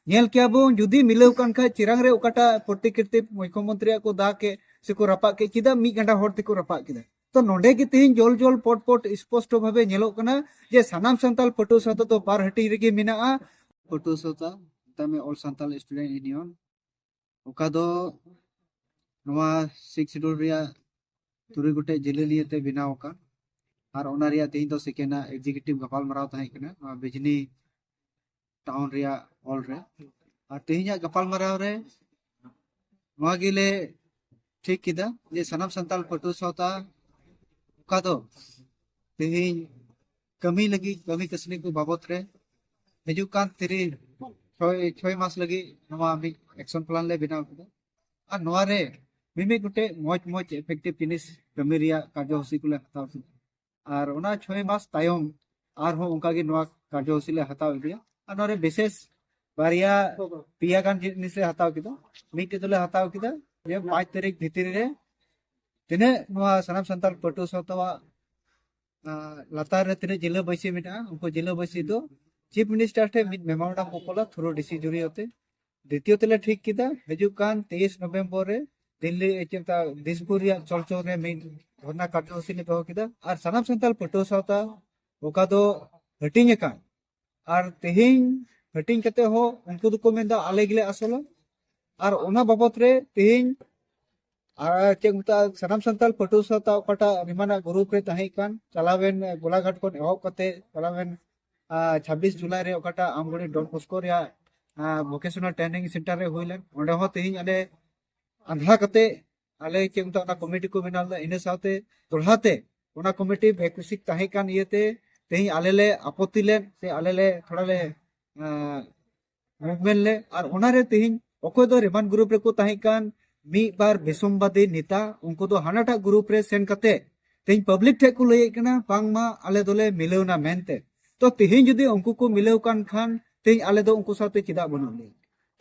nail क्या बो जुदी मिलाव कान खा चिरांग रे ओकाटा प्रतिकृति मुख्यमंत्री को दा के से को रपा के चिदा मी गंडा होर को रपा के तो नोडे की तीन जोल जोल पट पट स्पष्ट भावे नेलो कना जे सानाम संताल पटु साता तो बार हटी रेगे मेना पटु साता तमे ऑल संताल स्टूडेंट यूनियन ओका दो नवा 6 शेड्यूल रिया तुरी गुटे जिले लिए ते बिनाव का और ओना रिया तीन तो सेकेंडा एग्जीक्यूटिव गपाल मराव ताहे कना बिजनी टाउन रिया ऑल रे और तेहिया गपाल मराव रे नवा गिले ठीक किदा जे सनाम संताल पटु साता ओका दो तेहिन कमी लगी कमी कसनी को बाबत रे हिजुक कान तेरी 6 मास लगी नवा मी एक्शन प्लान ले बिनाव किदा और नवा रे मिमी गुटे मौज मौज इफेक्टिव जिनिस कमी रिया कार्यसूची को ले हताव और ओना 6 मास तायम और हो उनका गे नवा कार्यसूची ले हताव इदिया और नोरे विशेष बारिया पिया गान जिनिस ले हताव किदा मीटे तो ले हताव किदा जे 5 तारीख भितरी रे तिने नवा सनाम संताल पटु सातावा लातार रे तिने जिला बैसी मेटा उनको जिला बैसी दो चीफ मिनिस्टर थे mid memorandum Cola through DC जुरी होते द्वितीय तले ठीक किदा हिजुक कान 23 नवंबर रे दिल्ली चिंता दिसपुर या चलचो रे मिड धरना कार्यसूची ले दो किदा और सनाम संताल पटु साता ओका दो हटिंग का और तेहिं हटिंग कते हो उनको दो को मेंदा आले गिले असलो और ओना बाबत रे तेहिं सनाम संताल पटु साता ओकाटा रिमाना ग्रुप रे ताहे कान चलावेन गोलाघाट को एहो कते चलावेन 26 जुलाई रे ओकाटा आमगुड़ी डॉन पोस्को रे वोकेशनल ट्रेनिंग सेंटर रे होइलन ओंडे हो तेहिं आले अंधा कते आले चिंता ओना कमिटी को बनाल इन साथे दोढ़ाते ओना कमिटी वैकल्पिक ताहे कान इयते तेहिं आले ले आपत्ति ले से आले ले थोड़ा ले मूवमेंट ले और ओना रे तेहिं ओको दो रिमांड ग्रुप रे को ताहे कान मी बार बेसोमबादी नेता उनको दो हानाटा ग्रुप रे सेन कते तेहिं पब्लिक ठे को लई कना बांगमा आले दोले मिलौना मेनते तो तेहिं जुदी उनको को मिलौ कान खान तेहिं आले दो उनको साथे चिदा बनो ले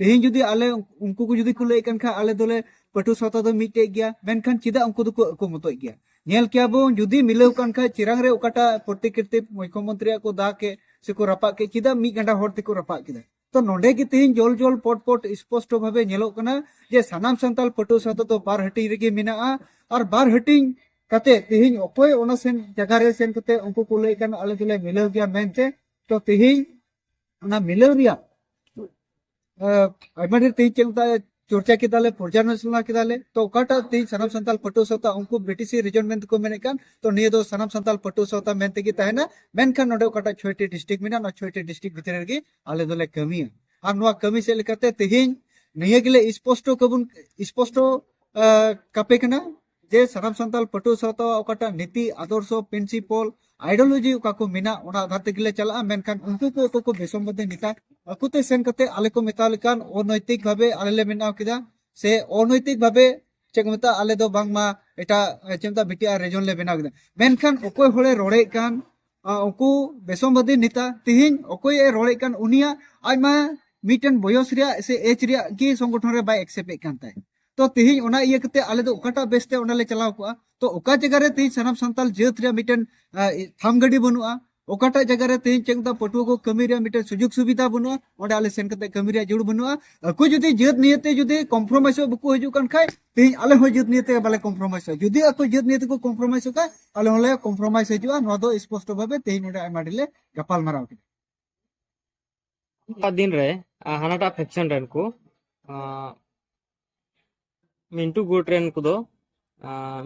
तेहिं जुदी आले उनको को जुदी को लई कान खा आले दोले पटु साता दो मिटे गया मेनखान चिदा उनको दो को मतो गया नेल क्या बो जुदी मिलौ कान खा चिरांग रे ओकाटा प्रतिकृति मुख्यमंत्री को दा के से को रपा के चिदा मी गंडा होर ते को रपा किदा तो नोडे की तेहिं जोल जोल पट पट स्पष्ट भावे नेलो कना जे सानाम संताल पटु साता तो बार हटी रेगे मेना और बार हटिंग कते तेहिं अकोय ओना सेन जगह रे सेन कते उनको को लई कान आले दोले मिलौ गया मेनते तो तेहिं ओना मिलौ रिया आइमा ढेर तेहिं चिंता चर्चा किदाले पर्यालोचना किदाले तो ओकाटा तेहिं सनाम संताल पटु साता उनको बीटीसी रीजन मेन को मेने कान तो निये दो सनाम संताल पटु साता मेनते की ताहेना मेनखान नोडे ओकाटा 6टी डिस्ट्रिक्ट मेना ना 6टी डिस्ट्रिक्ट भितर रे आले दोले कमिया और नोआ कमी से लेकाते तेहिं निये गिले स्पष्ट कबुन स्पष्ट कापे कना जे सनाम संताल पटु साता ओकाटा नीति आदर्श प्रिंसिपल आइडियोलॉजी ओका को मेना ओना आधार ते गिले चला मेनखान उनको को बेसोमबादी नेता अकुते सेन कते आले को मेता लेकान अनैतिक भावे आले ले मेनाव किदा से अनैतिक भावे चेक मेता आले दो बांगमा एटा चेमता बिटिया रिजन ले बेनाव किदा मेनखान ओकोय होळे रोड़े कान उनको बेसोमबादी नेता तिहिं ओकोय रोड़े कान उनिया आइमा मीटन बयस रिया से एज रिया की संगठन रे बाय एक्सेप्ट कान ताय तो तिहिं ओना इया कते आले दो ओकाटा बेस्ते ओना ले चलाव को तो ओका जगह रे तिहिं सनाम संताल जेत रिया मीटन थाम गडी बनुआ ओकाटा जगह रे तिहिं चेंगदा पटुआ को कमी रे मीटन सुजुग सुविधा बनुआ ओंडे आले सेन कते कमी रे जुड़ बनुआ अको जुदी जेत नियते जुदी कॉम्प्रोमाइज बको हजु कान खाय तिहिं आले हो जेत नियते बाले कॉम्प्रोमाइज जुदी अको जेत नियते को कॉम्प्रोमाइज का आले होले कॉम्प्रोमाइज हजुआ नो दो स्पष्ट भाबे तिहिं ओंडे आइमा डिले गपाल माराव के दिन रे हानाटा फैक्शन रेन को मिंटू गुट रेन को दो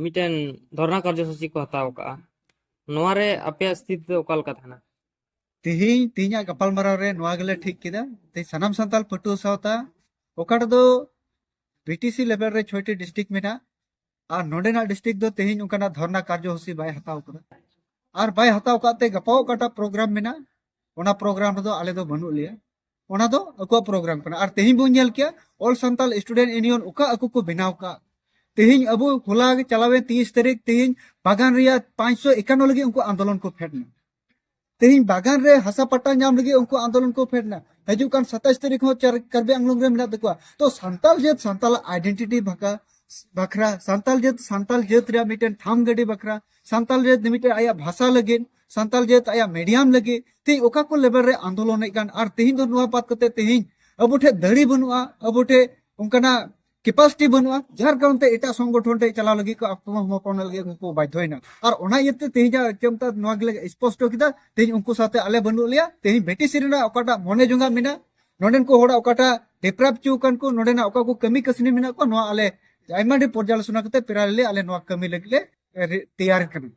मिटन धरना कार्यसूची को हताव का नोआरे अपे स्थिति ओकाल का थाना तिहिं तिहिं गपाल माराव रे नोआ गेले ठीक किदा ते सनाम संताल पटु साता ओकाटा दो बीटीसी लेवल रे 6टी डिस्ट्रिक्ट मेना और नोडेना डिस्ट्रिक्ट दो तिहिं उनकाना धरना कार्यसूची बाय हताव करा और बाय हताव काते गपा ओकाटा प्रोग्राम मेना ओना प्रोग्राम दो आले दो बनु लिया ओना दो अको प्रोग्राम कना और तिहिं बो नेल किया ऑल संताल स्टूडेंट यूनियन ओका अको को बनाव का तिहिं अब होला चलावे 30 तारीख तिहिं बागान रिया 551 लगी उनको आंदोलन को फेडना तिहिं बागान रे हसा पट्टा नाम लगी उनको आंदोलन को फेडना हजुकान 27 तारीख हो करबे आंगलोंग रे मेना तकवा तो संताल जेत संताल आइडेंटिटी बखरा संताल जेत रे मिटन थाम गडी बखरा संताल जेत मिटन आया भाषा लगे संताल जेत आया मीडियम लगे ती ओका को लेवल रे आंदोलन कान और तिहिं दो नुआ बात कते तिहिं अब ठे दड़ी बनुआ अब ठे उनकाना कैपेसिटी बनुआ जार कारण ते एटा संगठन टे चलाव लगी को आत्मसमर्पण लगी उनको बाध्यना और ओना इते तेजा चमता नोआ गले स्पष्ट किदा तेज उनको साथे आले बनु लिया तेज बेटी सिरना ओकाटा मने जोंगा मिना नोडेन को होड़ा ओकाटा डेप्राप चुकान को नोडेना ओका को कमी कसनी मिना को नोआ आले आइमा डे पर्यालोचना कते पेराले आले नोआ कमी लगले तैयार करना